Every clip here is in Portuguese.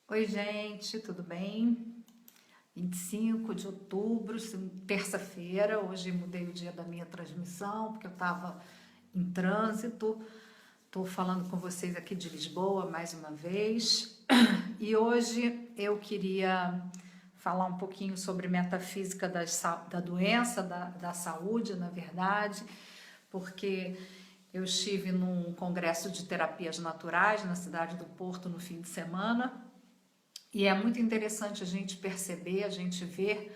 Oi, gente, tudo bem? 25 de outubro, terça-feira. Hoje mudei o dia da minha transmissão porque eu estava em trânsito. Estou falando com vocês aqui de Lisboa mais uma vez. E hoje eu queria falar um pouquinho sobre metafísica da doença, da saúde, na verdade, porque eu estive num congresso de terapias naturais na cidade do Porto no fim de semana. E é muito interessante a gente perceber, a gente ver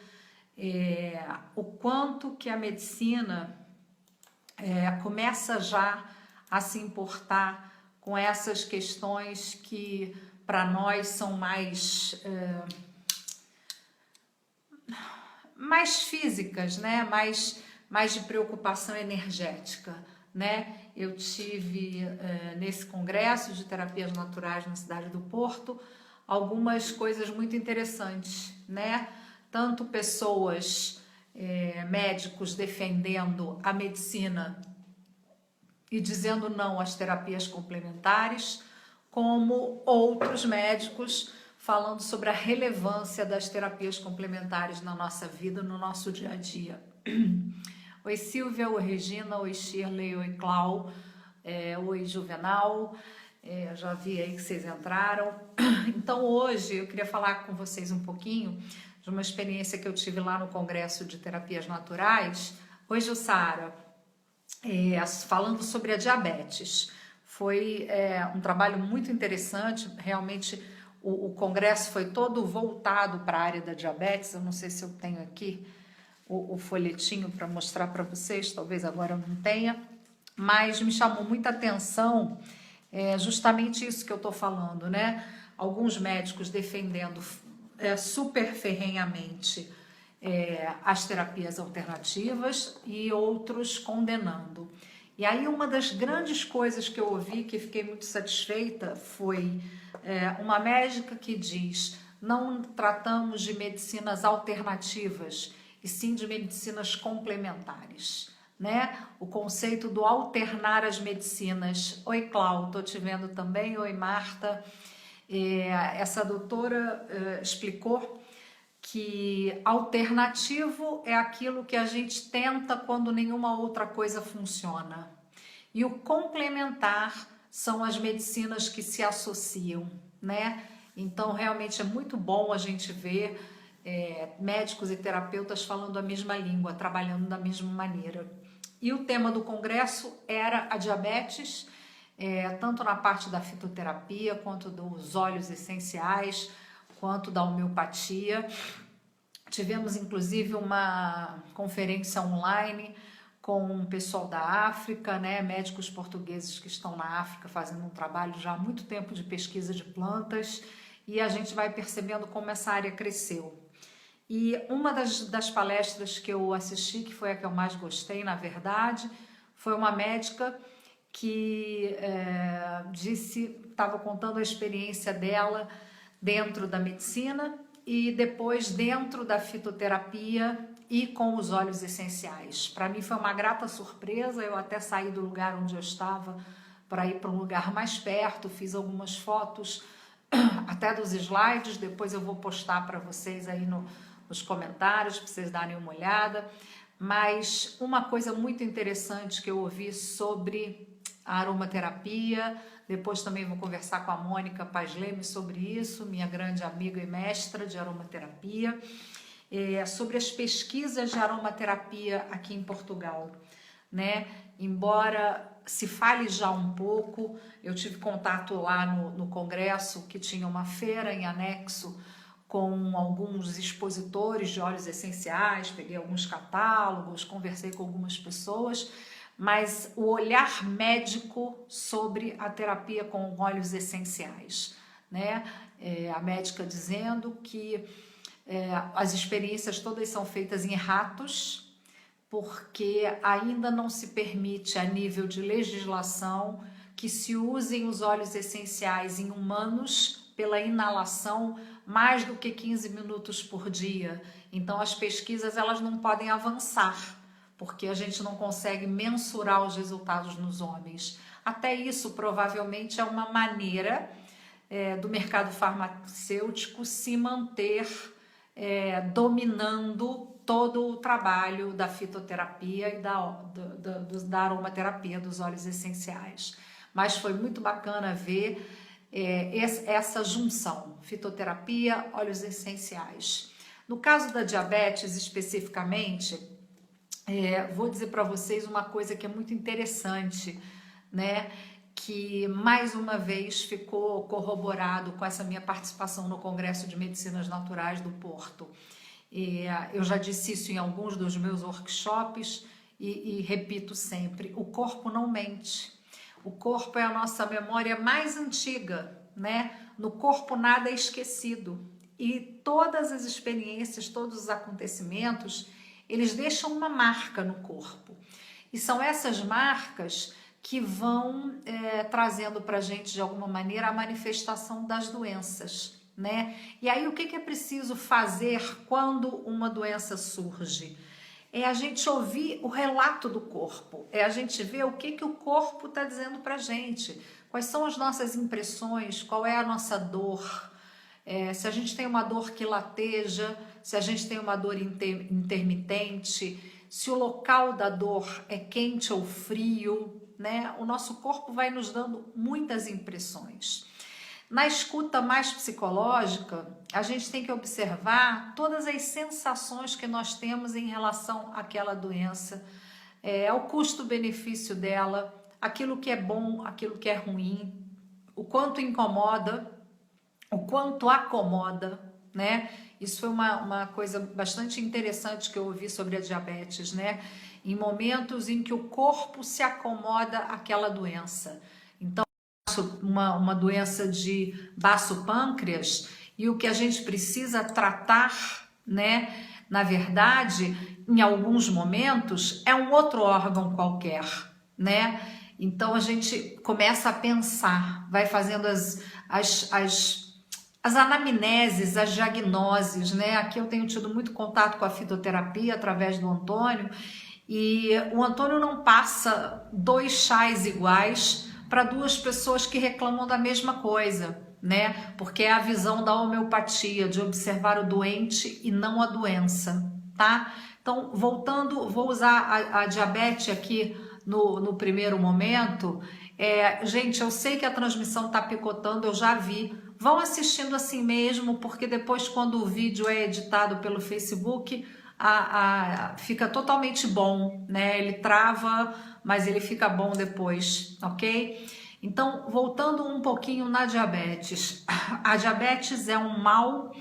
o quanto que a medicina começa já a se importar com essas questões que para nós são mais físicas, né? Mais de preocupação energética, né? Eu tive nesse congresso de terapias naturais na cidade do Porto algumas coisas muito interessantes, né? Tanto pessoas, médicos defendendo a medicina e dizendo não às terapias complementares, como outros médicos falando sobre a relevância das terapias complementares na nossa vida, no nosso dia a dia. Oi Silvia, oi Regina, oi Shirley, oi Clau, oi Juvenal, já vi aí que vocês entraram. Então hoje eu queria falar com vocês um pouquinho de uma experiência que eu tive lá no Congresso de Terapias Naturais. Oi Jussara, falando sobre a diabetes. Foi um trabalho muito interessante, realmente o congresso foi todo voltado para a área da diabetes. Eu não sei se eu tenho aqui o folhetinho para mostrar para vocês, talvez agora eu não tenha, mas me chamou muita atenção justamente isso que eu estou falando, né? Alguns médicos defendendo super ferrenhamente as terapias alternativas e outros condenando. E aí uma das grandes coisas que eu ouvi, que fiquei muito satisfeita, foi uma médica que diz: não tratamos de medicinas alternativas, e sim de medicinas complementares, né? O conceito do alternar as medicinas. Oi, Clau, tô te vendo também. Oi, Marta. Essa doutora explicou que alternativo é aquilo que a gente tenta quando nenhuma outra coisa funciona. E o complementar são as medicinas que se associam, né? Então, realmente é muito bom a gente ver médicos e terapeutas falando a mesma língua, trabalhando da mesma maneira. E o tema do congresso era a diabetes, tanto na parte da fitoterapia, quanto dos óleos essenciais, quanto da homeopatia. Tivemos inclusive uma conferência online com o pessoal da África, né, médicos portugueses que estão na África fazendo um trabalho já há muito tempo de pesquisa de plantas, e a gente vai percebendo como essa área cresceu. E uma das palestras que eu assisti, que foi a que eu mais gostei, na verdade, foi uma médica que estava contando a experiência dela dentro da medicina e depois dentro da fitoterapia e com os óleos essenciais. Para mim foi uma grata surpresa, eu até saí do lugar onde eu estava para ir para um lugar mais perto, fiz algumas fotos até dos slides, depois eu vou postar para vocês aí nos comentários, para vocês darem uma olhada. Mas uma coisa muito interessante que eu ouvi sobre a aromaterapia, depois também vou conversar com a Mônica Paz Leme sobre isso, minha grande amiga e mestra de aromaterapia, sobre as pesquisas de aromaterapia aqui em Portugal, né? Embora se fale já um pouco, eu tive contato lá no congresso, que tinha uma feira em anexo com alguns expositores de óleos essenciais, peguei alguns catálogos, conversei com algumas pessoas, mas o olhar médico sobre a terapia com óleos essenciais, né? A médica dizendo que as experiências todas são feitas em ratos, porque ainda não se permite a nível de legislação que se usem os óleos essenciais em humanos pela inalação mais do que 15 minutos por dia. Então as pesquisas elas não podem avançar, porque a gente não consegue mensurar os resultados nos homens. Até isso provavelmente é uma maneira do mercado farmacêutico se manter dominando todo o trabalho da fitoterapia e da aromaterapia dos óleos essenciais. Mas foi muito bacana ver essa junção, fitoterapia, óleos essenciais. No caso da diabetes especificamente, vou dizer para vocês uma coisa que é muito interessante, né? Que mais uma vez ficou corroborado com essa minha participação no Congresso de Medicinas Naturais do Porto. Eu já disse isso em alguns dos meus workshops e repito sempre, o corpo não mente. O corpo é a nossa memória mais antiga, né? No corpo nada é esquecido. E todas as experiências, todos os acontecimentos, eles deixam uma marca no corpo. E são essas marcas que vão trazendo para a gente, de alguma maneira, a manifestação das doenças, né? E aí, o que é preciso fazer quando uma doença surge? É a gente ouvir o relato do corpo, é a gente ver o que o corpo está dizendo para a gente, quais são as nossas impressões, qual é a nossa dor, se a gente tem uma dor que lateja, se a gente tem uma dor intermitente, se o local da dor é quente ou frio, né? O nosso corpo vai nos dando muitas impressões. Na escuta mais psicológica, a gente tem que observar todas as sensações que nós temos em relação àquela doença, ao custo-benefício dela, aquilo que é bom, aquilo que é ruim, o quanto incomoda, o quanto acomoda, né? Isso foi uma coisa bastante interessante que eu ouvi sobre a diabetes, né? Em momentos em que o corpo se acomoda àquela doença. Então, uma doença de baço pâncreas, e o que a gente precisa tratar, né, na verdade, em alguns momentos, é um outro órgão qualquer, né? Então a gente começa a pensar, vai fazendo as anamneses, as diagnoses, né? Aqui eu tenho tido muito contato com a fitoterapia através do Antônio, e o Antônio não passa 2 chás iguais para 2 pessoas que reclamam da mesma coisa, né? Porque é a visão da homeopatia, de observar o doente e não a doença, tá? Então, voltando, vou usar a diabetes aqui no primeiro momento. Gente, eu sei que a transmissão tá picotando, eu já vi. Vão assistindo assim mesmo, porque depois, quando o vídeo é editado pelo Facebook, fica totalmente bom, né? Ele trava, mas ele fica bom depois, ok? Então, voltando um pouquinho na diabetes. A diabetes é um mal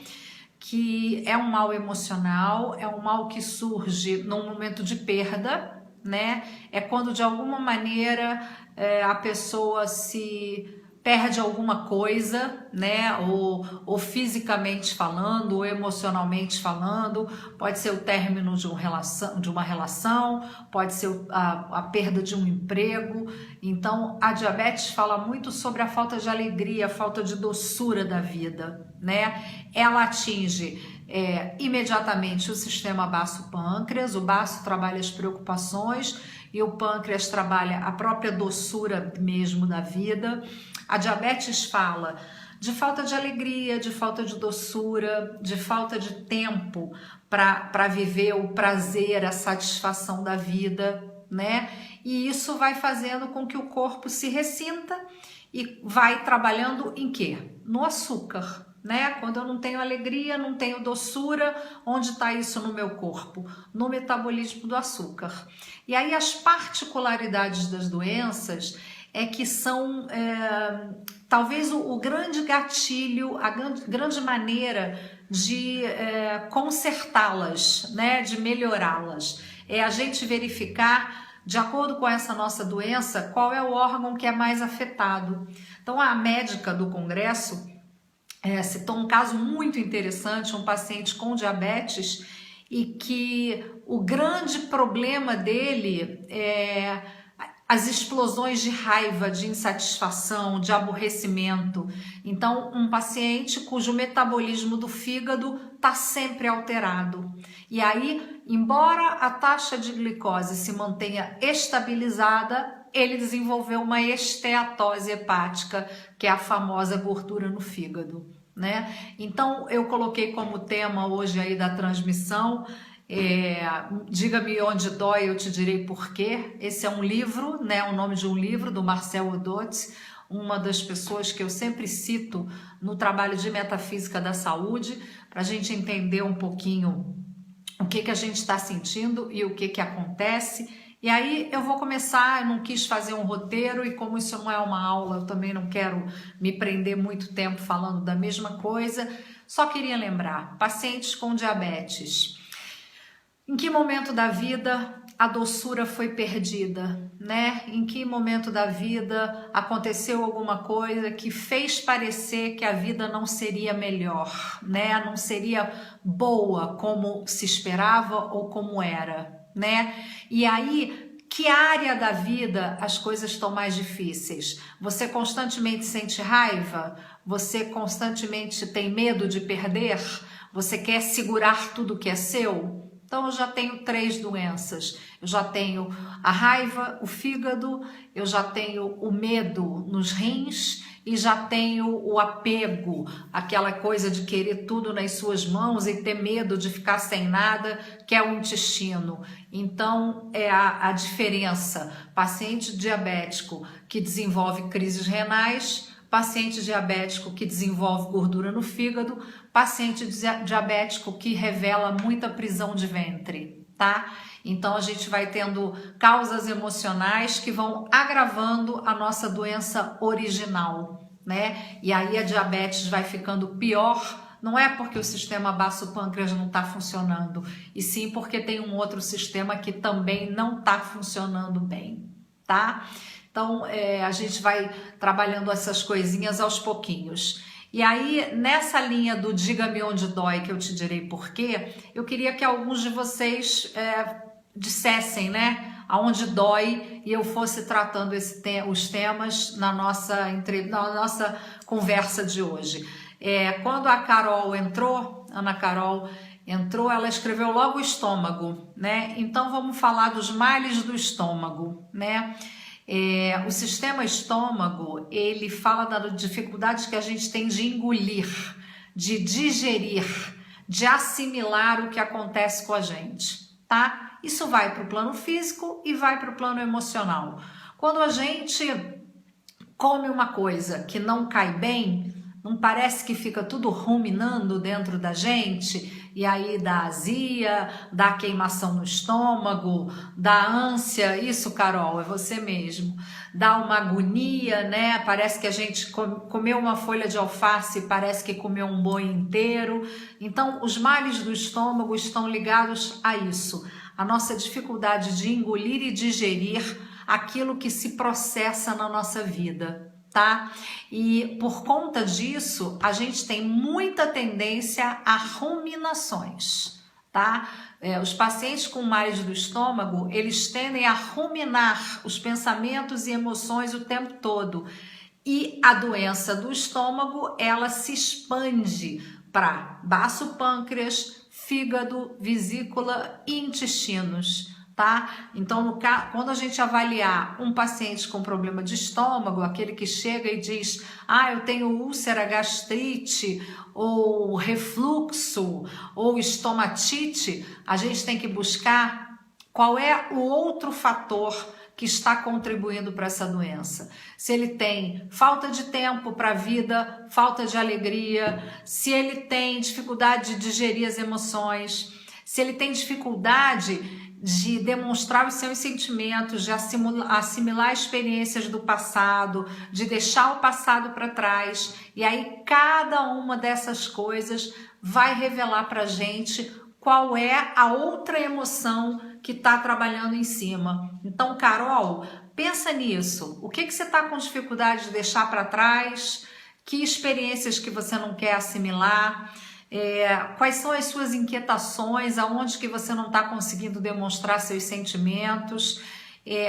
que é um mal emocional, é um mal que surge num momento de perda, né? É quando de alguma maneira a pessoa se perde alguma coisa, né? Ou fisicamente falando, ou emocionalmente falando, pode ser o término de uma relação, pode ser a perda de um emprego. Então, a diabetes fala muito sobre a falta de alegria, a falta de doçura da vida, né? Ela atinge imediatamente o sistema baço-pâncreas, o baço trabalha as preocupações e o pâncreas trabalha a própria doçura mesmo da vida. A diabetes fala de falta de alegria, de falta de doçura, de falta de tempo para viver o prazer, a satisfação da vida, né? E isso vai fazendo com que o corpo se ressinta e vai trabalhando em quê? No açúcar, né? Quando eu não tenho alegria, não tenho doçura, onde está isso no meu corpo? No metabolismo do açúcar. E aí as particularidades das doenças é que são talvez o grande gatilho, a grande maneira de consertá-las, né? De melhorá-las. É a gente verificar, de acordo com essa nossa doença, qual é o órgão que é mais afetado. Então a médica do congresso citou um caso muito interessante, um paciente com diabetes, e que o grande problema dele é as explosões de raiva, de insatisfação, de aborrecimento. Então, um paciente cujo metabolismo do fígado está sempre alterado. E aí, embora a taxa de glicose se mantenha estabilizada, ele desenvolveu uma esteatose hepática, que é a famosa gordura no fígado, né? Então, eu coloquei como tema hoje aí da transmissão, diga-me onde dói, eu te direi por quê. Esse é um livro, né? O nome de um livro do Marcel Odotti, uma das pessoas que eu sempre cito no trabalho de metafísica da saúde, para a gente entender um pouquinho o que a gente está sentindo e o que acontece. E aí eu vou começar, eu não quis fazer um roteiro e como isso não é uma aula, eu também não quero me prender muito tempo falando da mesma coisa, só queria lembrar, pacientes com diabetes, em que momento da vida a doçura foi perdida, né? Em que momento da vida aconteceu alguma coisa que fez parecer que a vida não seria melhor, né? Não seria boa como se esperava ou como era, né? E aí, que área da vida as coisas estão mais difíceis? Você constantemente sente raiva? Você constantemente tem medo de perder? Você quer segurar tudo que é seu? Então eu já tenho 3 doenças, eu já tenho a raiva, o fígado, eu já tenho o medo nos rins e já tenho o apego, aquela coisa de querer tudo nas suas mãos e ter medo de ficar sem nada, que é o intestino. Então é a diferença, paciente diabético que desenvolve crises renais, paciente diabético que desenvolve gordura no fígado, paciente diabético que revela muita prisão de ventre, tá? Então a gente vai tendo causas emocionais que vão agravando a nossa doença original, né? E aí a diabetes vai ficando pior, não é porque o sistema baço-pâncreas não está funcionando, e sim porque tem um outro sistema que também não está funcionando bem, tá? Então, a gente vai trabalhando essas coisinhas aos pouquinhos. E aí, nessa linha do diga-me onde dói, que eu te direi por quê, eu queria que alguns de vocês dissessem, né, aonde dói, e eu fosse tratando os temas na nossa conversa de hoje. Quando a Carol entrou, Ana Carol entrou, ela escreveu logo o estômago, né? Então, vamos falar dos males do estômago, né? O sistema estômago, ele fala das dificuldades que a gente tem de engolir, de digerir, de assimilar o que acontece com a gente, tá? Isso vai para o plano físico e vai para o plano emocional. Quando a gente come uma coisa que não cai bem, não parece que fica tudo ruminando dentro da gente? E aí dá azia, dá queimação no estômago, dá ânsia, isso, Carol, é você mesmo. Dá uma agonia, né? Parece que a gente comeu uma folha de alface, parece que comeu um boi inteiro. Então, os males do estômago estão ligados a isso. A nossa dificuldade de engolir e digerir aquilo que se processa na nossa vida. Tá? E por conta disso, a gente tem muita tendência a ruminações, tá? Os pacientes com males do estômago, eles tendem a ruminar os pensamentos e emoções o tempo todo. E a doença do estômago, ela se expande para baço pâncreas, fígado, vesícula e intestinos. Tá? Então, quando a gente avaliar um paciente com problema de estômago, aquele que chega e diz, eu tenho úlcera, gastrite, ou refluxo, ou estomatite, a gente tem que buscar qual é o outro fator que está contribuindo para essa doença. Se ele tem falta de tempo para a vida, falta de alegria, se ele tem dificuldade de digerir as emoções, se ele tem dificuldade de demonstrar os seus sentimentos, de assimilar experiências do passado, de deixar o passado para trás. E aí cada uma dessas coisas vai revelar para a gente qual é a outra emoção que está trabalhando em cima. Então, Carol, pensa nisso. O que você está com dificuldade de deixar para trás? Que experiências que você não quer assimilar? Quais são as suas inquietações, aonde que você não está conseguindo demonstrar seus sentimentos,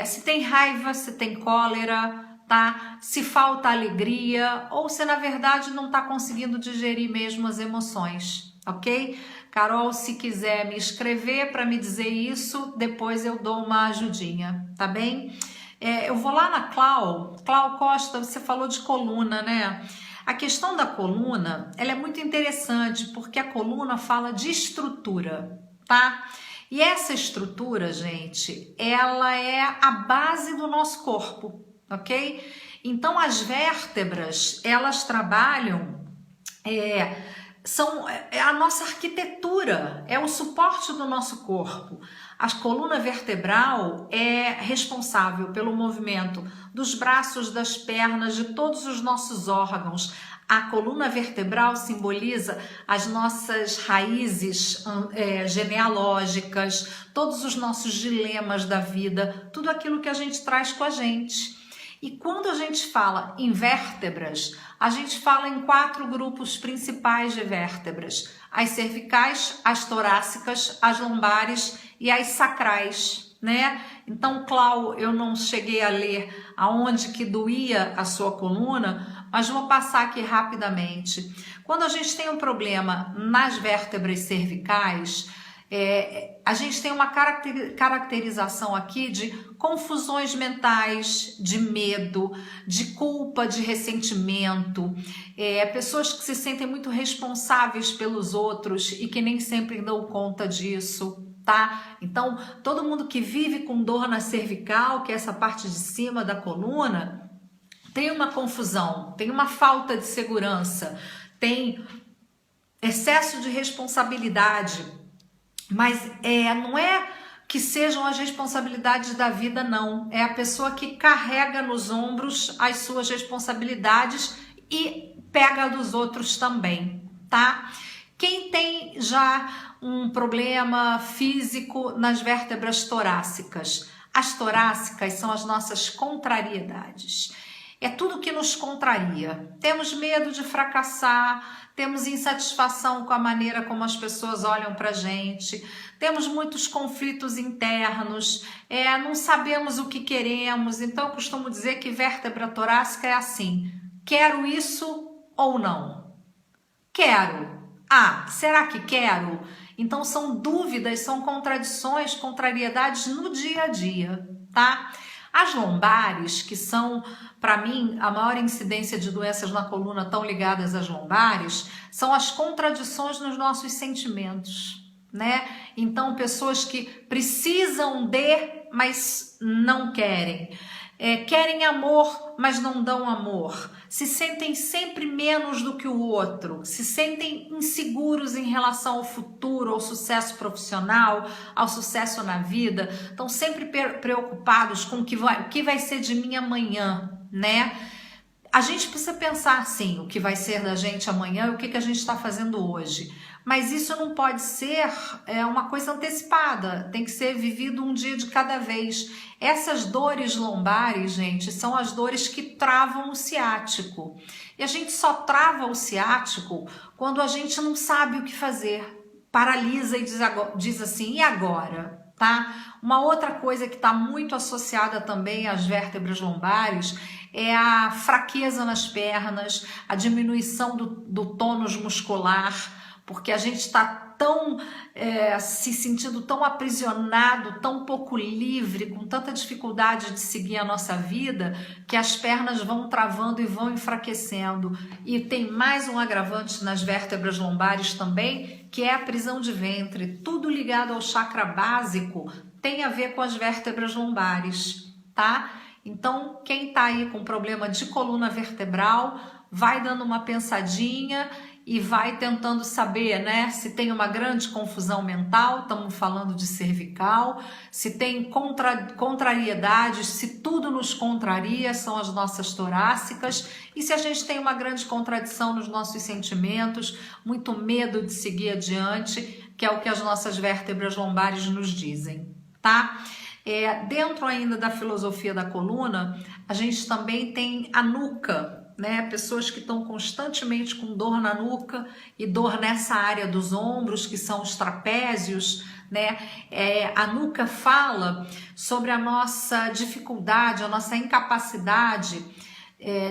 se tem raiva, se tem cólera, tá? Se falta alegria, ou se na verdade não está conseguindo digerir mesmo as emoções, ok? Carol, se quiser me escrever para me dizer isso, depois eu dou uma ajudinha, tá bem? Eu vou lá na Clau Costa, você falou de coluna, né? A questão da coluna, ela é muito interessante, porque a coluna fala de estrutura, tá? E essa estrutura, gente, ela é a base do nosso corpo, ok? Então, as vértebras, elas trabalham, são a nossa arquitetura, é o suporte do nosso corpo. A coluna vertebral é responsável pelo movimento dos braços, das pernas, de todos os nossos órgãos. A coluna vertebral simboliza as nossas raízes genealógicas, todos os nossos dilemas da vida, tudo aquilo que a gente traz com a gente. E quando a gente fala em vértebras, a gente fala em 4 grupos principais de vértebras: as cervicais, as torácicas, as lombares e as sacrais, né? Então, Clau, eu não cheguei a ler aonde que doía a sua coluna, mas vou passar aqui rapidamente. Quando a gente tem um problema nas vértebras cervicais, a gente tem uma caracterização aqui de confusões mentais, de medo, de culpa, de ressentimento, pessoas que se sentem muito responsáveis pelos outros e que nem sempre dão conta disso, tá? Então, todo mundo que vive com dor na cervical, que é essa parte de cima da coluna, tem uma confusão, tem uma falta de segurança, tem excesso de responsabilidade. Mas não é que sejam as responsabilidades da vida, não. É a pessoa que carrega nos ombros as suas responsabilidades e pega dos outros também, tá? Quem tem já um problema físico nas vértebras torácicas? As torácicas são as nossas contrariedades. É tudo que nos contraria. Temos medo de fracassar, temos insatisfação com a maneira como as pessoas olham pra gente, temos muitos conflitos internos, não sabemos o que queremos. Então eu costumo dizer que vértebra torácica é assim: quero isso ou não? Quero. Será que quero? Então são dúvidas, são contradições, contrariedades no dia a dia, tá? As lombares, que são, para mim, a maior incidência de doenças na coluna tão ligadas às lombares, são as contradições nos nossos sentimentos, né? Então, pessoas que precisam mas não querem. Querem amor, mas não dão amor. Se sentem sempre menos do que o outro, se sentem inseguros em relação ao futuro, ao sucesso profissional, ao sucesso na vida, estão sempre preocupados com o que vai ser de mim amanhã, né? A gente precisa pensar assim, o que vai ser da gente amanhã e o que a gente está fazendo hoje. Mas isso não pode ser uma coisa antecipada, tem que ser vivido um dia de cada vez. Essas dores lombares, gente, são as dores que travam o ciático. E a gente só trava o ciático quando a gente não sabe o que fazer. Paralisa e diz assim, e agora? Tá? Uma outra coisa que está muito associada também às vértebras lombares é a fraqueza nas pernas, a diminuição do tônus muscular, porque a gente está se sentindo tão aprisionado, tão pouco livre, com tanta dificuldade de seguir a nossa vida, que as pernas vão travando e vão enfraquecendo. E tem mais um agravante nas vértebras lombares também, que é a prisão de ventre. Tudo ligado ao chakra básico tem a ver com as vértebras lombares, tá? Então, quem tá aí com problema de coluna vertebral, vai dando uma pensadinha e vai tentando saber, né, se tem uma grande confusão mental, estamos falando de cervical, se tem contrariedades, se tudo nos contraria, são as nossas torácicas, e se a gente tem uma grande contradição nos nossos sentimentos, muito medo de seguir adiante, que é o que as nossas vértebras lombares nos dizem, tá? Dentro ainda da filosofia da coluna, a gente também tem a nuca, né? Pessoas que estão constantemente com dor na nuca e dor nessa área dos ombros, que são os trapézios, né? A nuca fala sobre a nossa dificuldade, a nossa incapacidade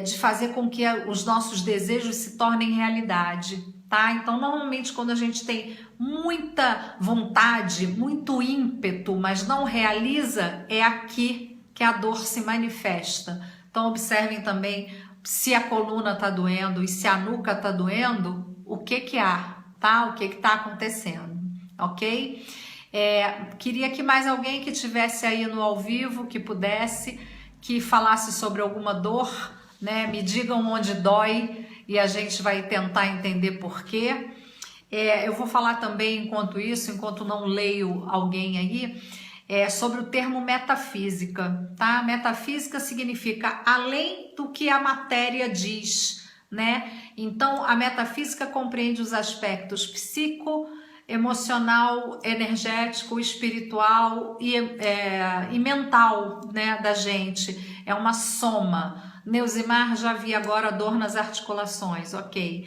de fazer com que os nossos desejos se tornem realidade, tá? Então, normalmente, quando a gente tem muita vontade, muito ímpeto, mas não realiza, é aqui, que a dor se manifesta. Então observem também se a coluna está doendo e se a nuca está doendo, o que há, tá? O que está acontecendo, ok? Queria que mais alguém que estivesse aí no ao vivo, que pudesse, que falasse sobre alguma dor, né? Me digam onde dói e a gente vai tentar entender por quê. Eu vou falar também, enquanto não leio alguém aí, sobre o termo metafísica, tá? Metafísica significa além do que a matéria diz, né? Então, a metafísica compreende os aspectos psico, emocional, energético, espiritual e mental, né, da gente. É uma soma. Neusimar já vi agora dor nas articulações, ok.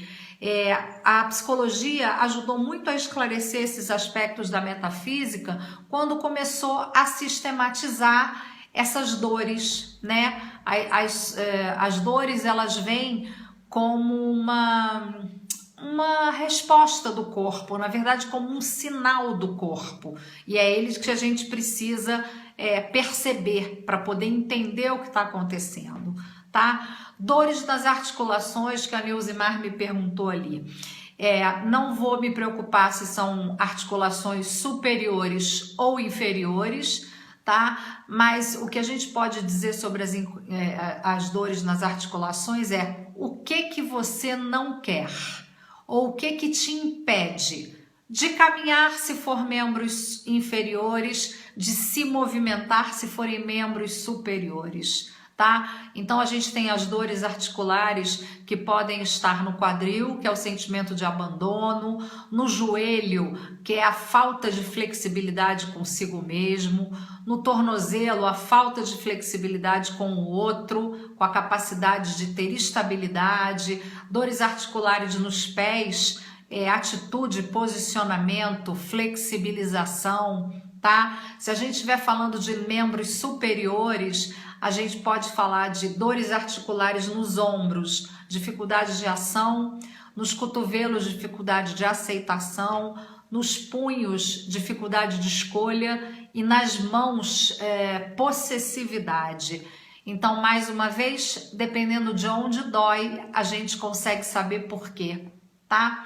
A psicologia ajudou muito a esclarecer esses aspectos da metafísica quando começou a sistematizar essas dores, né? As dores, elas vêm como uma resposta do corpo, na verdade como um sinal do corpo, e é eles que a gente precisa perceber para poder entender o que está acontecendo, tá? Dores nas articulações, que a Neusimar me perguntou ali. Não vou me preocupar se são articulações superiores ou inferiores, tá? Mas o que a gente pode dizer sobre as dores nas articulações é o que você não quer, ou o que te impede de caminhar se for membros inferiores, de se movimentar se forem membros superiores, tá? Então a gente tem as dores articulares que podem estar no quadril, que é o sentimento de abandono, no joelho, que é a falta de flexibilidade consigo mesmo, no tornozelo, a falta de flexibilidade com o outro, com a capacidade de ter estabilidade, dores articulares nos pés, atitude, posicionamento, flexibilização, tá? Se a gente estiver falando de membros superiores, a gente pode falar de dores articulares nos ombros, dificuldade de ação, nos cotovelos, dificuldade de aceitação, nos punhos, dificuldade de escolha e nas mãos, possessividade. Então, mais uma vez, dependendo de onde dói, a gente consegue saber por quê, tá?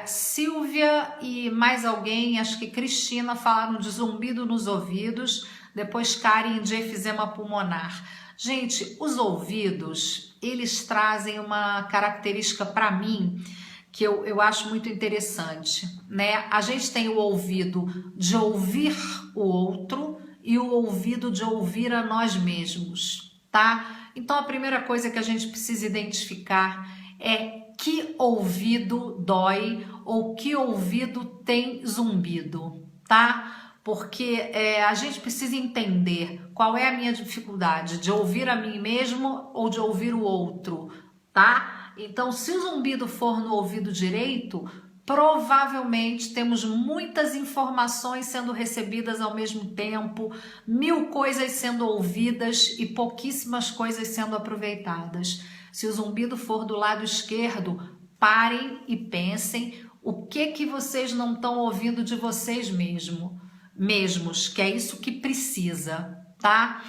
Silvia e mais alguém, acho que Cristina, falaram de zumbido nos ouvidos, depois Karen de efizema pulmonar. Gente, os ouvidos, eles trazem uma característica para mim que eu acho muito interessante, né? A gente tem o ouvido de ouvir o outro e o ouvido de ouvir a nós mesmos, tá? Então a primeira coisa que a gente precisa identificar é que ouvido dói ou que ouvido tem zumbido, tá? Porque a gente precisa entender qual é a minha dificuldade de ouvir a mim mesmo ou de ouvir o outro, tá? Então, se o zumbido for no ouvido direito, provavelmente temos muitas informações sendo recebidas ao mesmo tempo, 1000 coisas sendo ouvidas e pouquíssimas coisas sendo aproveitadas. Se o zumbido for do lado esquerdo, parem e pensem o que vocês não estão ouvindo de vocês mesmos, que é isso que precisa, tá?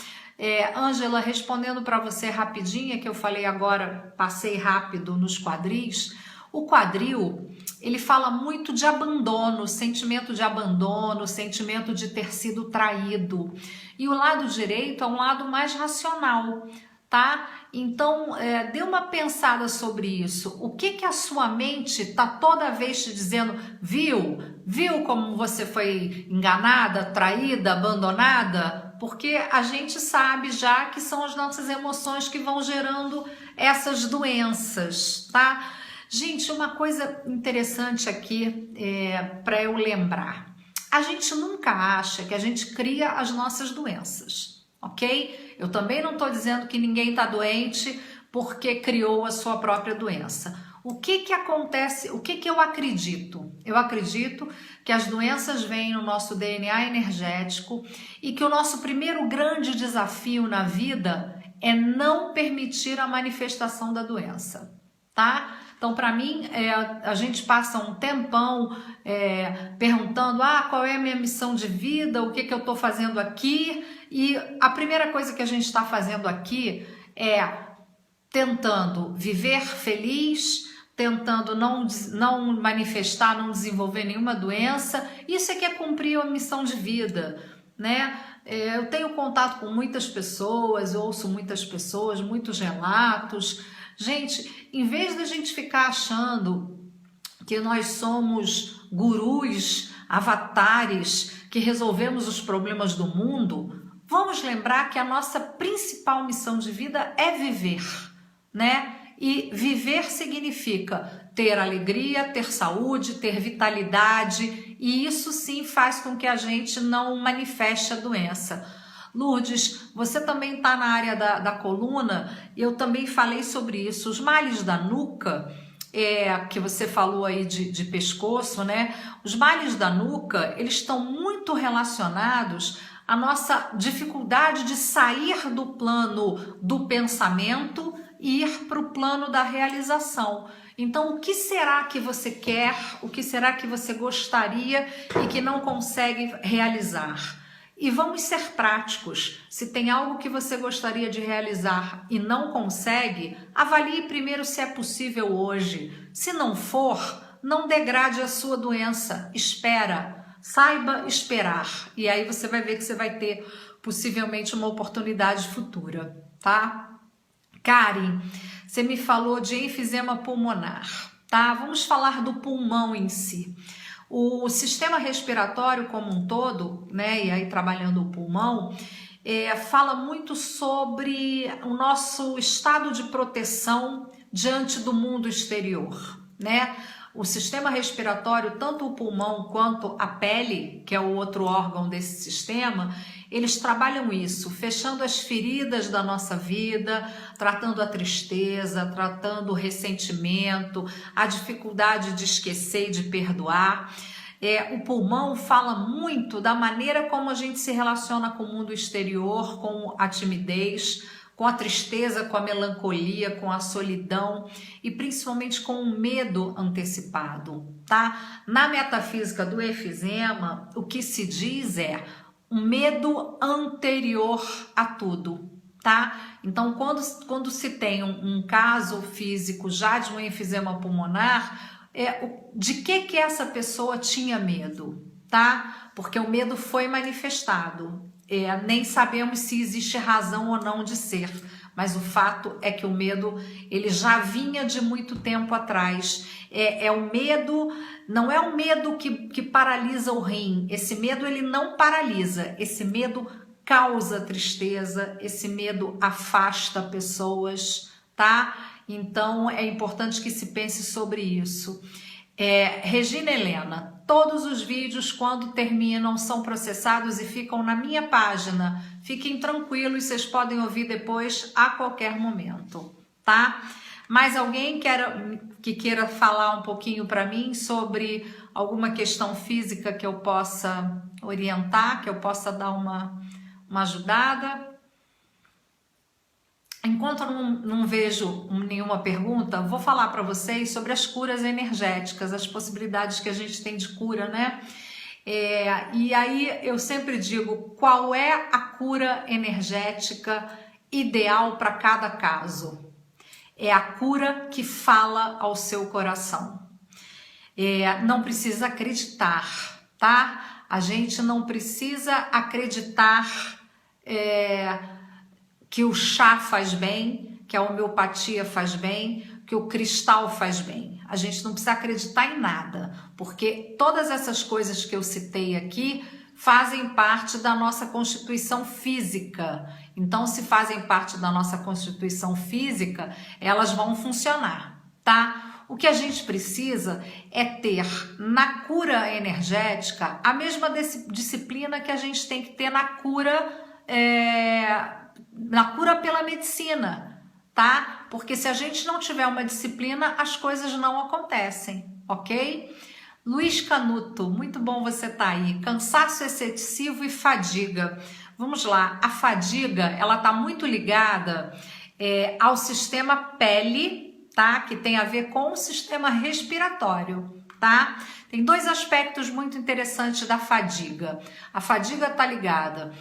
Ângela, respondendo para você rapidinho, que eu falei agora, passei rápido nos quadris. O quadril, ele fala muito de abandono, sentimento de ter sido traído. E o lado direito é um lado mais racional, tá? Então, dê uma pensada sobre isso. O que a sua mente tá toda vez te dizendo? Viu como você foi enganada, traída, abandonada? Porque a gente sabe já que são as nossas emoções que vão gerando essas doenças, tá? Gente, uma coisa interessante aqui para eu lembrar. A gente nunca acha que a gente cria as nossas doenças, ok? Eu também não estou dizendo que ninguém está doente porque criou a sua própria doença. O que acontece, o que eu acredito? Eu acredito que as doenças vêm no nosso DNA energético e que o nosso primeiro grande desafio na vida é não permitir a manifestação da doença, tá? Então, para mim, a gente passa um tempão perguntando qual é a minha missão de vida, o que eu estou fazendo aqui, E a primeira coisa que a gente está fazendo aqui é tentando viver feliz, tentando não manifestar, não desenvolver nenhuma doença. Isso é que é cumprir a missão de vida, né? Eu tenho contato com muitas pessoas, ouço muitas pessoas, muitos relatos. Gente, em vez da gente ficar achando que nós somos gurus, avatares, que resolvemos os problemas do mundo, vamos lembrar que a nossa principal missão de vida é viver, né? E viver significa ter alegria, ter saúde, ter vitalidade, e isso sim faz com que a gente não manifeste a doença. Lourdes, você também está na área da coluna, eu também falei sobre isso. Os males da nuca, que você falou aí de pescoço, né? Os males da nuca, eles estão muito relacionados à nossa dificuldade de sair do plano do pensamento e ir para o plano da realização. Então, o que será que você quer? O que será que você gostaria e que não consegue realizar? E vamos ser práticos. Se tem algo que você gostaria de realizar e não consegue, avalie primeiro se é possível hoje. Se não for, não degrade a sua doença. Espera, saiba esperar. E aí você vai ver que você vai ter possivelmente uma oportunidade futura, tá? Karen, você me falou de enfisema pulmonar, tá? Vamos falar do pulmão em si. O sistema respiratório como um todo, né, e aí trabalhando o pulmão, fala muito sobre o nosso estado de proteção diante do mundo exterior, né? O sistema respiratório, tanto o pulmão quanto a pele, que é o outro órgão desse sistema, eles trabalham isso, fechando as feridas da nossa vida, tratando a tristeza, tratando o ressentimento, a dificuldade de esquecer e de perdoar. O pulmão fala muito da maneira como a gente se relaciona com o mundo exterior, com a timidez, com a tristeza, com a melancolia, com a solidão e principalmente com o medo antecipado, tá? Na metafísica do efizema, o que se diz é um medo anterior a tudo, tá? Então, quando se tem um caso físico já de um enfisema pulmonar, de que essa pessoa tinha medo, tá? Porque o medo foi manifestado. Nem sabemos se existe razão ou não de ser, mas o fato é que o medo ele já vinha de muito tempo atrás. O medo, não é um medo que paralisa o rim, esse medo ele não paralisa, esse medo causa tristeza, esse medo afasta pessoas, tá? Então é importante que se pense sobre isso. Regina Helena, todos os vídeos quando terminam são processados e ficam na minha página. Fiquem tranquilos, vocês podem ouvir depois a qualquer momento, tá? Mais alguém que queira falar um pouquinho para mim sobre alguma questão física que eu possa orientar, que eu possa dar uma ajudada? Enquanto eu não vejo nenhuma pergunta, vou falar para vocês sobre as curas energéticas, as possibilidades que a gente tem de cura, né? E aí eu sempre digo, qual é a cura energética ideal para cada caso? É a cura que fala ao seu coração. Não precisa acreditar, tá? A gente não precisa acreditar que o chá faz bem, que a homeopatia faz bem, que o cristal faz bem. A gente não precisa acreditar em nada, porque todas essas coisas que eu citei aqui fazem parte da nossa constituição física. Então, se fazem parte da nossa constituição física, elas vão funcionar, tá? O que a gente precisa é ter na cura energética a mesma disciplina que a gente tem que ter na cura pela medicina, tá? Porque se a gente não tiver uma disciplina, as coisas não acontecem, ok? Luiz Canuto, muito bom você tá aí. Cansaço excessivo e fadiga. Vamos lá, a fadiga, ela tá muito ligada ao sistema pele, tá? Que tem a ver com o sistema respiratório, tá? Tem dois aspectos muito interessantes da fadiga. A fadiga tá ligada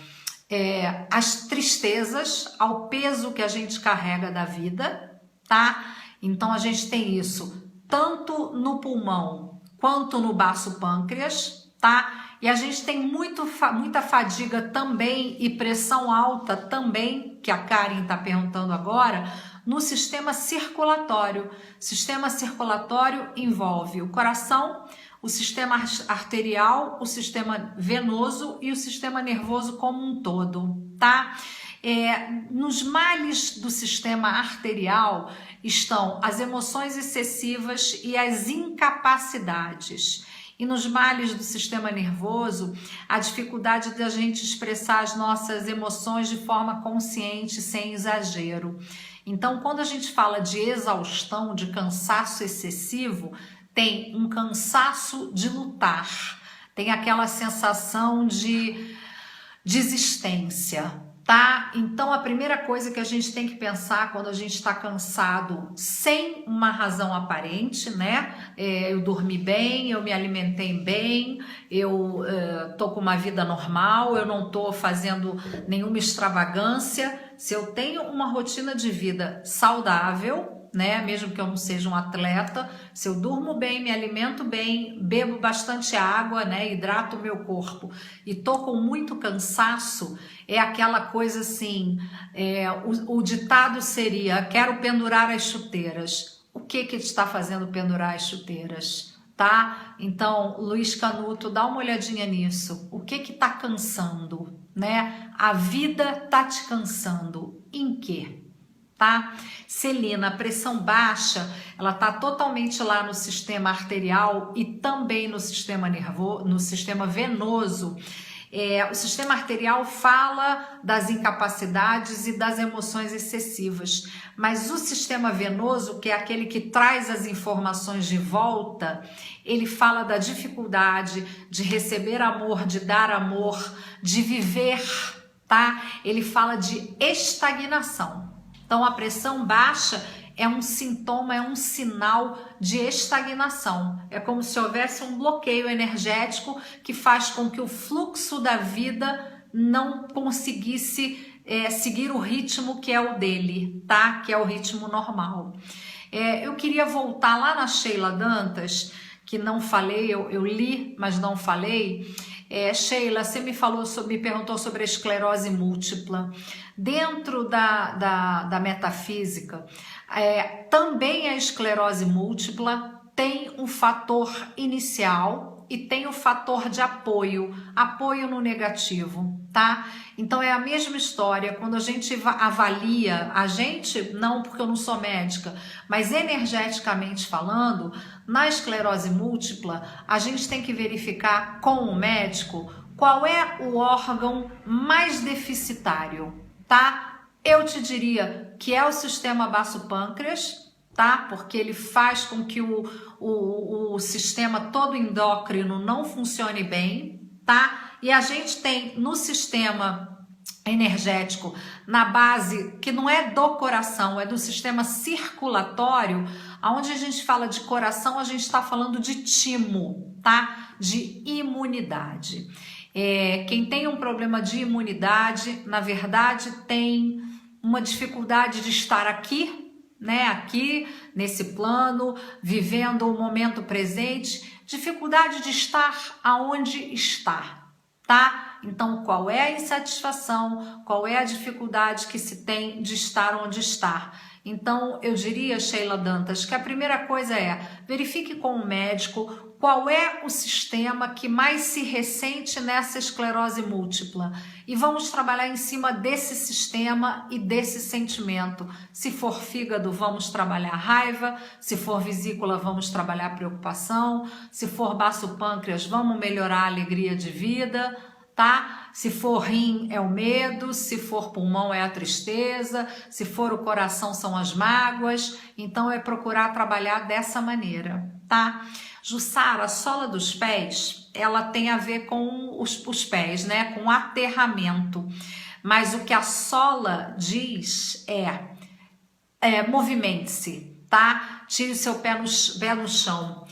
às tristezas, ao peso que a gente carrega da vida, tá? Então a gente tem isso tanto no pulmão quanto no baço pâncreas, tá? E a gente tem muita fadiga também e pressão alta também, que a Karen está perguntando agora, no sistema circulatório. Sistema circulatório envolve o coração, o sistema arterial, o sistema venoso e o sistema nervoso como um todo, tá? Nos males do sistema arterial estão as emoções excessivas e as incapacidades. E nos males do sistema nervoso, a dificuldade de a gente expressar as nossas emoções de forma consciente, sem exagero. Então, quando a gente fala de exaustão, de cansaço excessivo, tem um cansaço de lutar, tem aquela sensação de desistência, tá? Então a primeira coisa que a gente tem que pensar quando a gente está cansado sem uma razão aparente, né? Eu dormi bem, eu me alimentei bem, eu tô com uma vida normal, eu não tô fazendo nenhuma extravagância. Se eu tenho uma rotina de vida saudável, né? Mesmo que eu não seja um atleta, se eu durmo bem, me alimento bem, bebo bastante água, né? Hidrato o meu corpo e tô com muito cansaço, é aquela coisa assim, o ditado seria, quero pendurar as chuteiras. O que te está fazendo pendurar as chuteiras? Tá? Então, Luiz Canuto, dá uma olhadinha nisso. O que tá cansando, né? A vida tá te cansando. Em quê? Tá? Celina, a pressão baixa, ela tá totalmente lá no sistema arterial e também no sistema nervoso, no sistema venoso. O sistema arterial fala das incapacidades e das emoções excessivas, mas o sistema venoso, que é aquele que traz as informações de volta, ele fala da dificuldade de receber amor, de dar amor, de viver, tá? Ele fala de estagnação. Então a pressão baixa é um sintoma, é um sinal de estagnação. É como se houvesse um bloqueio energético que faz com que o fluxo da vida não conseguisse seguir o ritmo que é o dele, tá? Que é o ritmo normal. Eu queria voltar lá na Sheila Dantas, que não falei, eu li, mas não falei. Sheila, você me perguntou sobre a esclerose múltipla. Dentro da metafísica, também a esclerose múltipla tem um fator inicial e tem o fator de apoio no negativo, tá? Então é a mesma história, quando a gente avalia, a gente, não porque eu não sou médica, mas energeticamente falando, na esclerose múltipla, a gente tem que verificar com o médico qual é o órgão mais deficitário, tá? Eu te diria que é o sistema baço-pâncreas, tá? Porque ele faz com que o sistema todo endócrino não funcione bem, tá? E a gente tem no sistema energético, na base, que não é do coração, é do sistema circulatório, aonde a gente fala de coração, a gente está falando de timo, tá? De imunidade. Quem tem um problema de imunidade, na verdade, tem uma dificuldade de estar aqui, né? Aqui, nesse plano, vivendo o momento presente, dificuldade de estar aonde está, tá? Então, qual é a insatisfação, qual é a dificuldade que se tem de estar onde está? Então, eu diria, Sheila Dantas, que a primeira coisa é, verifique com o médico qual é o sistema que mais se ressente nessa esclerose múltipla e vamos trabalhar em cima desse sistema e desse sentimento. Se for fígado, vamos trabalhar raiva, se for vesícula, vamos trabalhar preocupação, se for baço pâncreas, vamos melhorar a alegria de vida, tá? Se for rim é o medo, se for pulmão é a tristeza, se for o coração são as mágoas, então é procurar trabalhar dessa maneira, tá? Jussara, a sola dos pés, ela tem a ver com os pés, né? Com aterramento, mas o que a sola diz movimente-se, tá? Tire o seu pé no chão.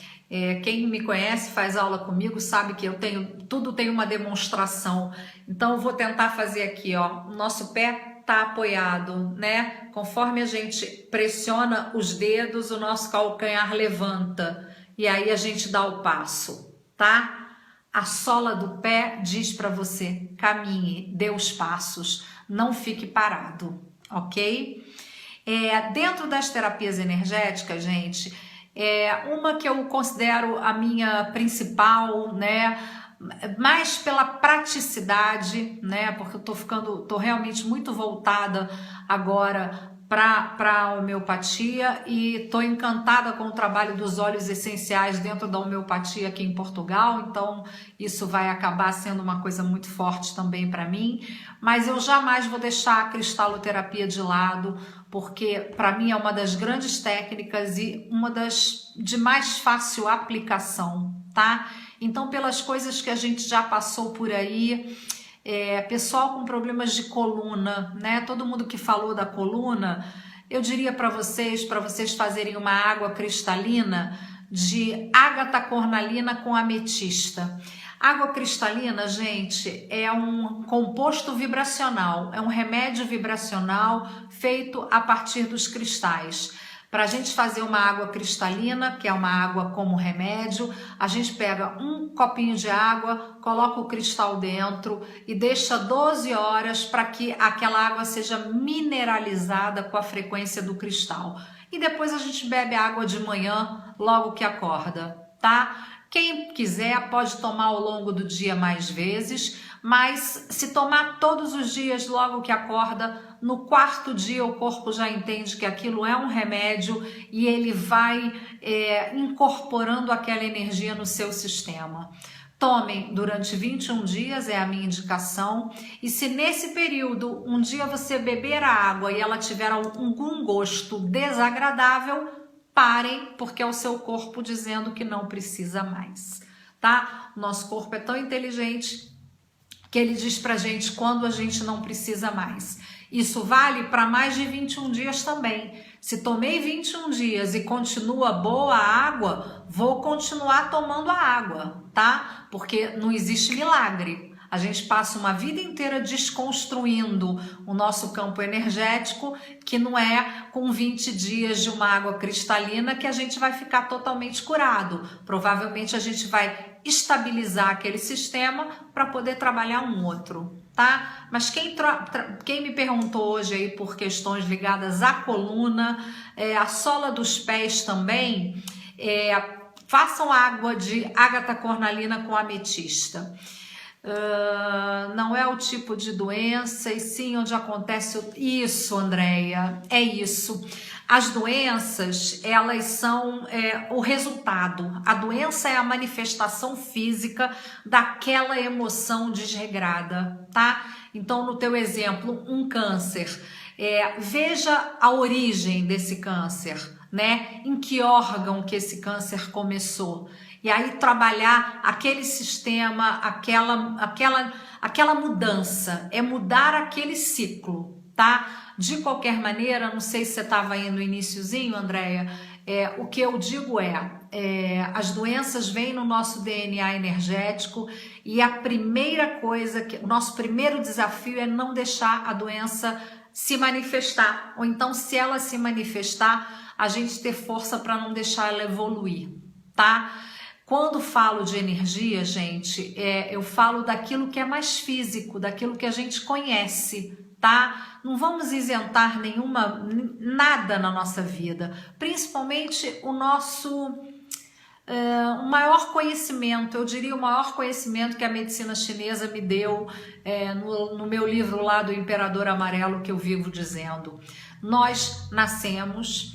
Quem me conhece, faz aula comigo, sabe que tudo tem uma demonstração. Então eu vou tentar fazer aqui, ó, o nosso pé tá apoiado, né? Conforme a gente pressiona os dedos, o nosso calcanhar levanta e aí a gente dá o passo, tá? A sola do pé diz para você: caminhe, dê os passos, não fique parado, ok? Dentro das terapias energéticas, gente, uma que eu considero a minha principal, né? Mais pela praticidade, né? Porque eu tô realmente muito voltada agora para a homeopatia e tô encantada com o trabalho dos óleos essenciais dentro da homeopatia aqui em Portugal, então isso vai acabar sendo uma coisa muito forte também para mim, mas eu jamais vou deixar a cristaloterapia de lado, porque para mim é uma das grandes técnicas e uma das de mais fácil aplicação, tá? Então, pelas coisas que a gente já passou por aí, pessoal com problemas de coluna, né? Todo mundo que falou da coluna, eu diria para vocês fazerem uma água cristalina de ágata cornalina com ametista. Água cristalina, gente, é um composto vibracional, é um remédio vibracional feito a partir dos cristais. Para a gente fazer uma água cristalina, que é uma água como remédio, a gente pega um copinho de água, coloca o cristal dentro e deixa 12 horas para que aquela água seja mineralizada com a frequência do cristal. E depois a gente bebe água de manhã, logo que acorda, tá? Quem quiser pode tomar ao longo do dia mais vezes, mas se tomar todos os dias logo que acorda, no quarto dia o corpo já entende que aquilo é um remédio e ele vai incorporando aquela energia no seu sistema. Tomem durante 21 dias, é a minha indicação, e se nesse período um dia você beber a água e ela tiver algum gosto desagradável, parem, porque é o seu corpo dizendo que não precisa mais, tá? O nosso corpo é tão inteligente que ele diz pra gente quando a gente não precisa mais. Isso vale para mais de 21 dias também. Se tomei 21 dias e continua boa a água, vou continuar tomando a água, tá? Porque não existe milagre. A gente passa uma vida inteira desconstruindo o nosso campo energético, que não é com 20 dias de uma água cristalina que a gente vai ficar totalmente curado. Provavelmente a gente vai estabilizar aquele sistema para poder trabalhar um outro, tá? Mas quem me perguntou hoje aí por questões ligadas à coluna, a sola dos pés também, façam água de ágata cornalina com ametista. Não é o tipo de doença, e sim onde acontece isso, Andréia, é isso. As doenças, elas são o resultado. A doença é a manifestação física daquela emoção desregrada, tá? Então, no teu exemplo, um câncer, veja a origem desse câncer, né? Em que órgão que esse câncer começou. E aí trabalhar aquele sistema, aquela mudança, é mudar aquele ciclo, tá? De qualquer maneira, não sei se você estava aí no iniciozinho, Andréia, o que eu digo as doenças vêm no nosso DNA energético e a primeira coisa, o nosso primeiro desafio é não deixar a doença se manifestar, ou então se ela se manifestar, a gente ter força para não deixar ela evoluir, tá? Quando falo de energia, gente, eu falo daquilo que é mais físico, daquilo que a gente conhece, tá? Não vamos isentar nada na nossa vida, principalmente o maior conhecimento, eu diria o maior conhecimento que a medicina chinesa me deu no meu livro lá do Imperador Amarelo, que eu vivo dizendo. Nós nascemos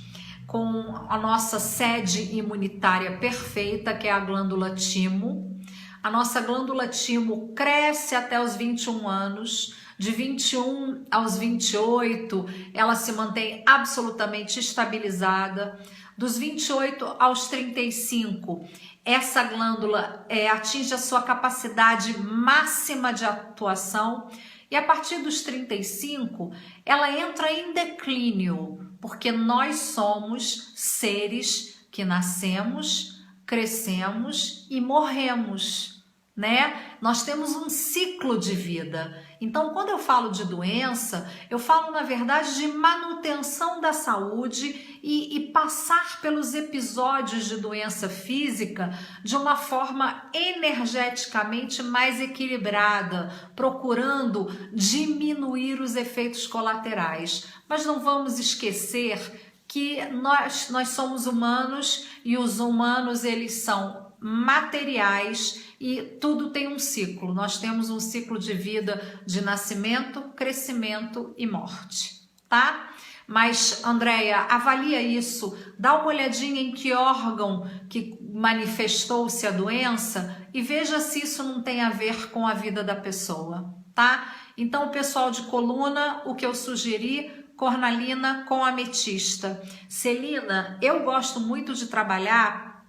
com a nossa sede imunitária perfeita, que é a glândula timo. A nossa glândula timo cresce até os 21 anos, de 21 aos 28, ela se mantém absolutamente estabilizada. Dos 28 aos 35, essa glândula atinge a sua capacidade máxima de atuação e a partir dos 35, ela entra em declínio, porque nós somos seres que nascemos, crescemos e morremos, né? Nós temos um ciclo de vida. Então, quando eu falo de doença, eu falo, na verdade, de manutenção da saúde e passar pelos episódios de doença física de uma forma energeticamente mais equilibrada, procurando diminuir os efeitos colaterais. Mas não vamos esquecer que nós somos humanos e os humanos, eles são materiais e tudo tem um ciclo. Nós temos um ciclo de vida de nascimento, crescimento e morte, tá? Mas, Andréia, avalia isso, dá uma olhadinha em que órgão que manifestou-se a doença e veja se isso não tem a ver com a vida da pessoa, tá? Então, pessoal de coluna, o que eu sugeri, cornalina com ametista. Celina, eu gosto muito de trabalhar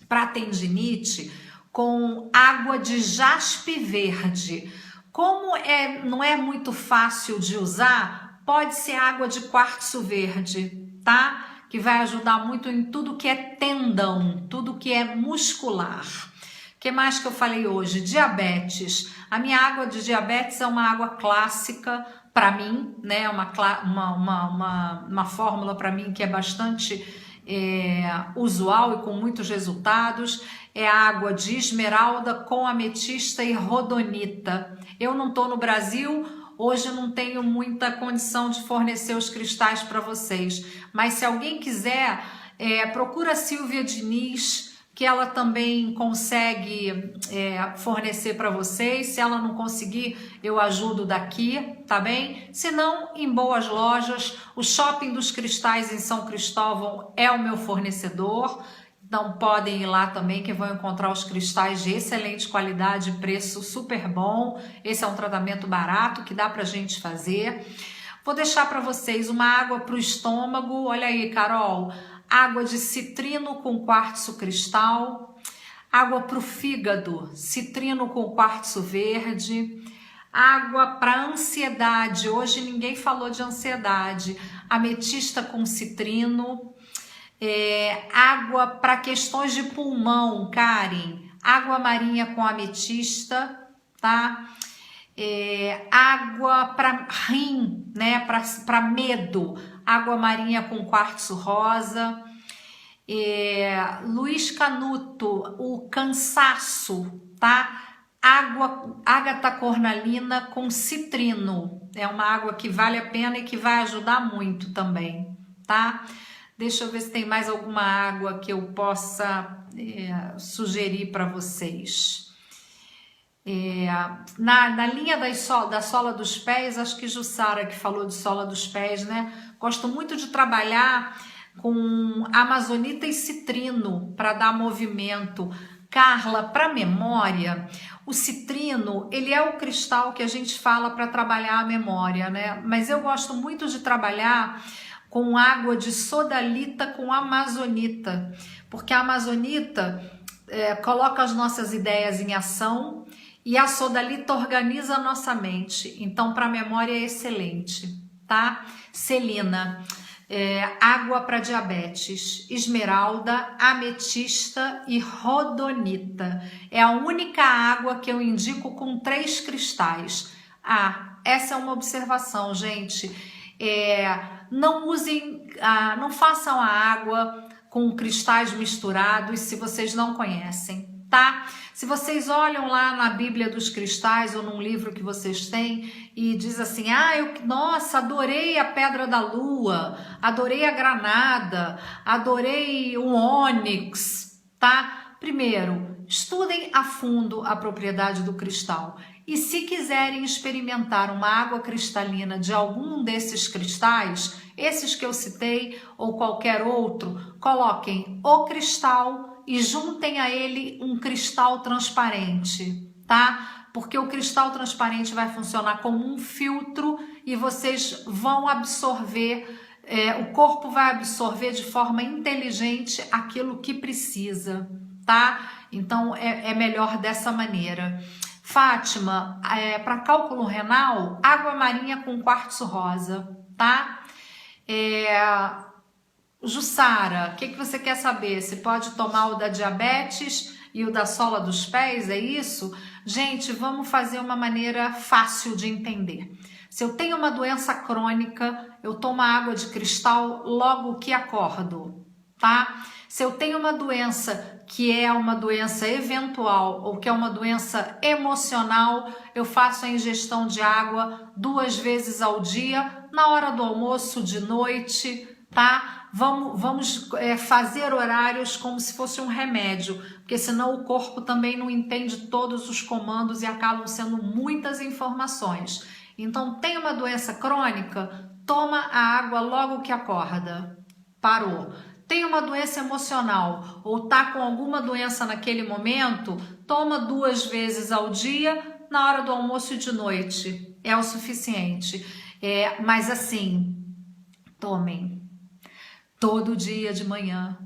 para tendinite com água de jaspe verde. Como não é muito fácil de usar, pode ser água de quartzo verde, tá? Que vai ajudar muito em tudo que é tendão, tudo que é muscular. O que mais que eu falei hoje? Diabetes. A minha água de diabetes é uma água clássica para mim, né? Uma fórmula para mim que é bastante usual e com muitos resultados. É a água de esmeralda com ametista e rodonita. Eu não estou no Brasil, hoje eu não tenho muita condição de fornecer os cristais para vocês, mas se alguém quiser, procura a Silvia Diniz, que ela também consegue fornecer para vocês. Se ela não conseguir, eu ajudo daqui, tá bem? Se não, em boas lojas, o Shopping dos Cristais em São Cristóvão é o meu fornecedor. Então podem ir lá também, que vão encontrar os cristais de excelente qualidade, preço super bom. Esse é um tratamento barato que dá pra gente fazer. Vou deixar para vocês uma água para o estômago. Olha aí, Carol, água de citrino com quartzo cristal, água para o fígado, citrino com quartzo verde, água para ansiedade. Hoje ninguém falou de ansiedade, ametista com citrino. Água para questões de pulmão, Karen, água marinha com ametista, tá? Água para rim, né? Para medo, água marinha com quartzo rosa. Luiz Canuto, o cansaço, tá? Ágata cornalina com citrino, é uma água que vale a pena e que vai ajudar muito também, tá? Deixa eu ver se tem mais alguma água que eu possa sugerir para vocês. Na linha da sola dos pés, acho que Jussara que falou de sola dos pés, né? Gosto muito de trabalhar com amazonita e citrino para dar movimento. Carla, para memória, o citrino, ele é o cristal que a gente fala para trabalhar a memória, né? Mas eu gosto muito de trabalhar com água de sodalita com amazonita, porque a amazonita coloca as nossas ideias em ação e a sodalita organiza a nossa mente. Então, para memória é excelente, tá? Celina, água para diabetes, esmeralda, ametista e rodonita. É a única água que eu indico com 3 cristais. Essa é uma observação, gente. Não usem, não façam a água com cristais misturados se vocês não conhecem, tá? Se vocês olham lá na Bíblia dos Cristais ou num livro que vocês têm e diz assim, nossa, adorei a pedra da lua, adorei a granada, adorei o ônix, tá? Primeiro, estudem a fundo a propriedade do cristal. E se quiserem experimentar uma água cristalina de algum desses cristais, esses que eu citei ou qualquer outro, coloquem o cristal e juntem a ele um cristal transparente, tá? Porque o cristal transparente vai funcionar como um filtro e vocês vão absorver, o corpo vai absorver de forma inteligente aquilo que precisa, tá? Então é melhor dessa maneira. Fátima, para cálculo renal, água marinha com quartzo rosa, tá? Jussara, o que você quer saber? Se pode tomar o da diabetes e o da sola dos pés, é isso? Gente, vamos fazer uma maneira fácil de entender. Se eu tenho uma doença crônica, eu tomo água de cristal logo que acordo, tá? Se eu tenho uma doença que é uma doença eventual ou que é uma doença emocional, eu faço a ingestão de água 2 vezes ao dia, na hora do almoço, de noite, tá? Vamos fazer horários como se fosse um remédio, porque senão o corpo também não entende todos os comandos e acabam sendo muitas informações. Então, tem uma doença crônica, toma a água logo que acorda. Parou. Tem uma doença emocional ou tá com alguma doença naquele momento, toma 2 vezes ao dia, na hora do almoço e de noite. É o suficiente. Mas assim, tomem todo dia de manhã,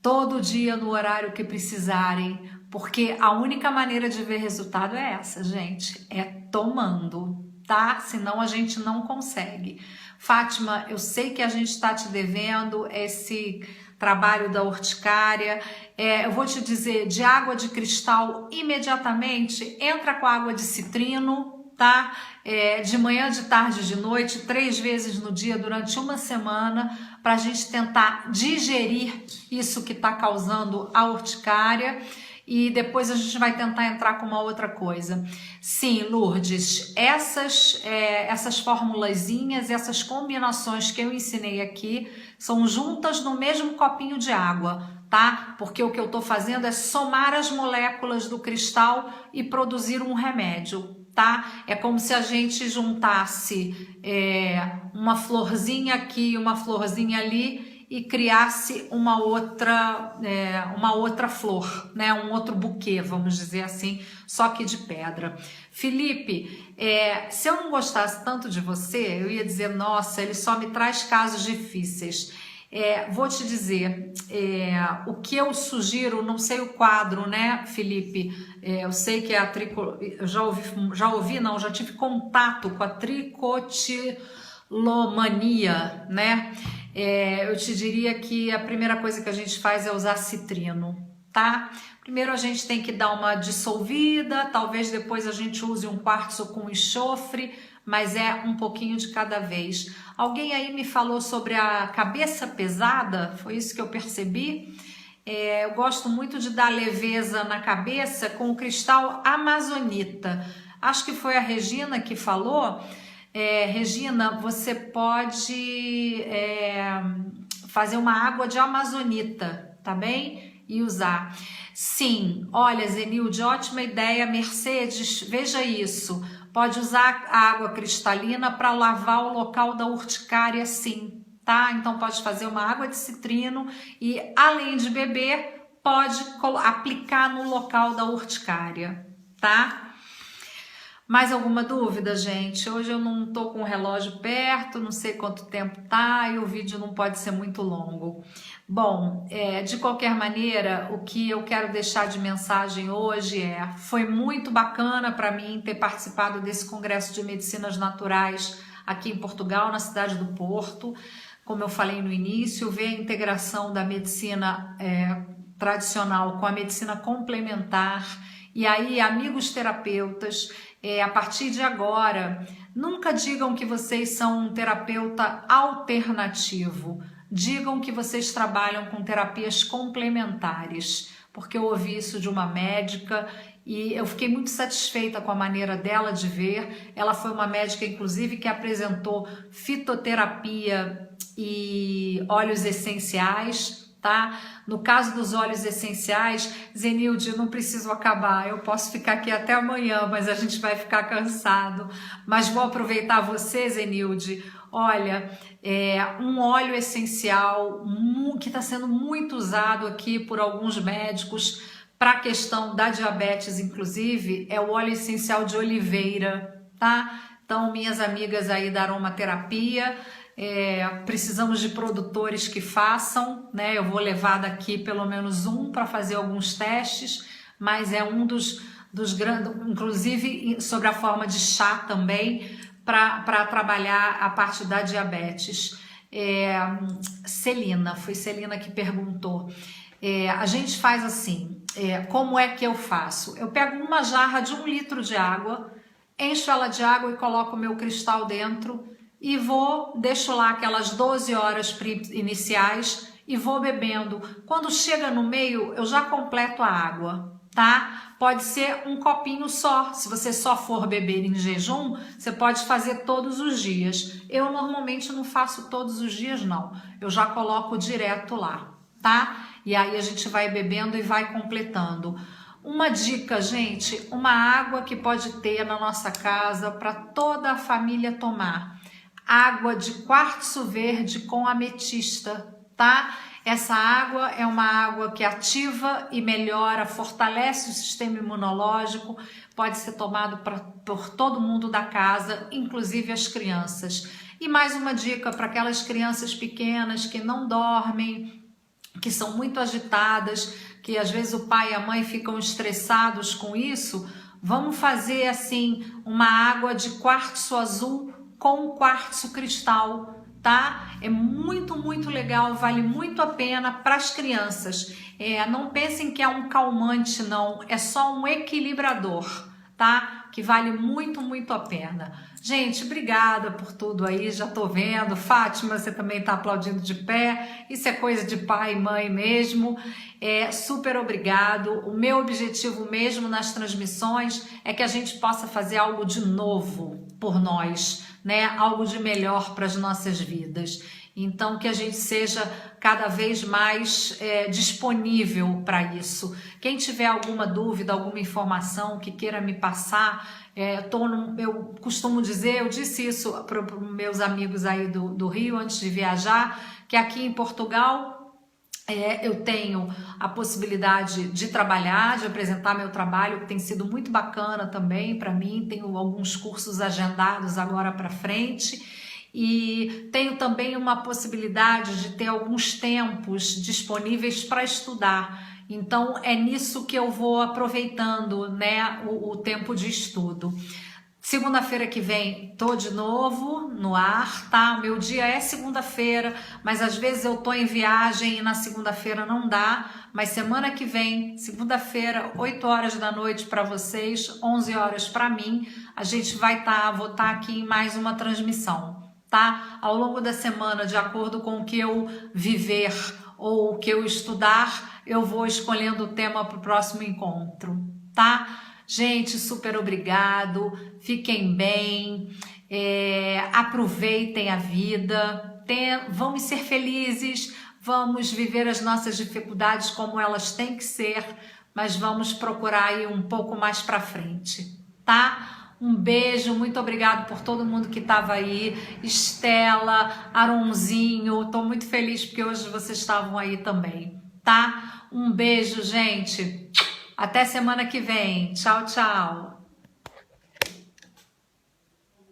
todo dia no horário que precisarem, porque a única maneira de ver resultado é essa, gente, é tomando, tá? Senão a gente não consegue. Fátima, eu sei que a gente está te devendo esse trabalho da urticária. Eu vou te dizer, de água de cristal, imediatamente entra com água de citrino, tá? De manhã, de tarde, de noite, 3 vezes no dia durante uma semana, para a gente tentar digerir isso que está causando a urticária. E depois a gente vai tentar entrar com uma outra coisa. Sim, Lourdes, essas formulazinhas, essas combinações que eu ensinei aqui são juntas no mesmo copinho de água, tá? Porque o que eu tô fazendo é somar as moléculas do cristal e produzir um remédio, tá? É como se a gente juntasse uma florzinha aqui, uma florzinha ali, e criasse uma outra flor, né? Um outro buquê, vamos dizer assim, só que de pedra. Felipe, se eu não gostasse tanto de você, eu ia dizer, nossa, ele só me traz casos difíceis. Vou te dizer, o que eu sugiro, não sei o quadro, né, Felipe? Eu sei que é a eu já tive contato com a tricotilomania, né? Eu te diria que a primeira coisa que a gente faz é usar citrino, tá? Primeiro a gente tem que dar uma dissolvida, talvez depois a gente use um quartzo com enxofre, mas é um pouquinho de cada vez. Alguém aí me falou sobre a cabeça pesada, foi isso que eu percebi. Eu gosto muito de dar leveza na cabeça com o cristal amazonita. Acho que foi a Regina que falou. Regina, você pode fazer uma água de amazonita, tá bem? E usar. Sim, olha, Zenilde, ótima ideia. Mercedes, veja isso. Pode usar a água cristalina para lavar o local da urticária, sim, tá? Então pode fazer uma água de citrino e, além de beber, pode aplicar no local da urticária, tá? Mais alguma dúvida, gente? Hoje eu não tô com o relógio perto, não sei quanto tempo tá e o vídeo não pode ser muito longo. Bom, de qualquer maneira, o que eu quero deixar de mensagem hoje foi muito bacana para mim ter participado desse Congresso de Medicinas Naturais aqui em Portugal, na cidade do Porto. Como eu falei no início, ver a integração da medicina tradicional com a medicina complementar. E aí, amigos terapeutas, a partir de agora, nunca digam que vocês são um terapeuta alternativo. Digam que vocês trabalham com terapias complementares, porque eu ouvi isso de uma médica e eu fiquei muito satisfeita com a maneira dela de ver. Ela foi uma médica, inclusive, que apresentou fitoterapia e óleos essenciais, tá? No caso dos óleos essenciais, Zenilde, eu não preciso acabar, eu posso ficar aqui até amanhã, mas a gente vai ficar cansado. Mas vou aproveitar você, Zenilde. Olha, um óleo essencial que está sendo muito usado aqui por alguns médicos para a questão da diabetes, inclusive, é o óleo essencial de oliveira, tá? Então, minhas amigas aí da aromaterapia, precisamos de produtores que façam, né? Eu vou levar daqui pelo menos um para fazer alguns testes, mas é um dos grandes, inclusive sobre a forma de chá também, para trabalhar a parte da diabetes. Celina, foi Celina que perguntou. A gente faz assim, como é que eu faço? Eu pego uma jarra de 1 litro de água, encho ela de água e coloco o meu cristal dentro e deixo lá aquelas 12 horas iniciais e vou bebendo. Quando chega no meio, eu já completo a água, tá? Pode ser um copinho só. Se você só for beber em jejum, você pode fazer todos os dias. Eu normalmente não faço todos os dias, não. Eu já coloco direto lá, tá? E aí a gente vai bebendo e vai completando. Uma dica, gente, uma água que pode ter na nossa casa para toda a família tomar. Água de quartzo verde com ametista, tá? Essa água é uma água que ativa e melhora, fortalece o sistema imunológico, pode ser tomado por todo mundo da casa, inclusive as crianças. E mais uma dica para aquelas crianças pequenas que não dormem, que são muito agitadas, que às vezes o pai e a mãe ficam estressados com isso, vamos fazer assim uma água de quartzo azul com quartzo cristal, tá? É muito, muito legal, vale muito a pena para as crianças. Não pensem que é um calmante, não, é só um equilibrador, tá? Que vale muito, muito a pena. Gente, obrigada por tudo aí, já tô vendo. Fátima, você também tá aplaudindo de pé. Isso é coisa de pai e mãe mesmo. Super obrigado. O meu objetivo mesmo nas transmissões é que a gente possa fazer algo de novo por nós, né? Algo de melhor para as nossas vidas. Então, que a gente seja cada vez mais disponível para isso. Quem tiver alguma dúvida, alguma informação que queira me passar, eu costumo dizer, eu disse isso para os meus amigos aí do Rio antes de viajar, que aqui em Portugal eu tenho a possibilidade de trabalhar, de apresentar meu trabalho, que tem sido muito bacana também para mim. Tenho alguns cursos agendados agora para frente. E tenho também uma possibilidade de ter alguns tempos disponíveis para estudar. Então é nisso que eu vou aproveitando, né, o tempo de estudo. Segunda-feira que vem tô de novo no ar, tá? Meu dia é segunda-feira, mas às vezes eu tô em viagem e na segunda-feira não dá. Mas semana que vem, segunda-feira, 8 horas da noite para vocês, 11 horas para mim, a gente vou estar aqui em mais uma transmissão. Tá? Ao longo da semana, de acordo com o que eu viver ou o que eu estudar, eu vou escolhendo o tema para o próximo encontro, tá? Gente, super obrigado, fiquem bem, aproveitem a vida, vamos ser felizes, vamos viver as nossas dificuldades como elas têm que ser, mas vamos procurar ir um pouco mais para frente, tá? Um beijo, muito obrigado por todo mundo que estava aí, Estela, Aronzinho, tô muito feliz porque hoje vocês estavam aí também, tá? Um beijo, gente, até semana que vem, tchau, tchau.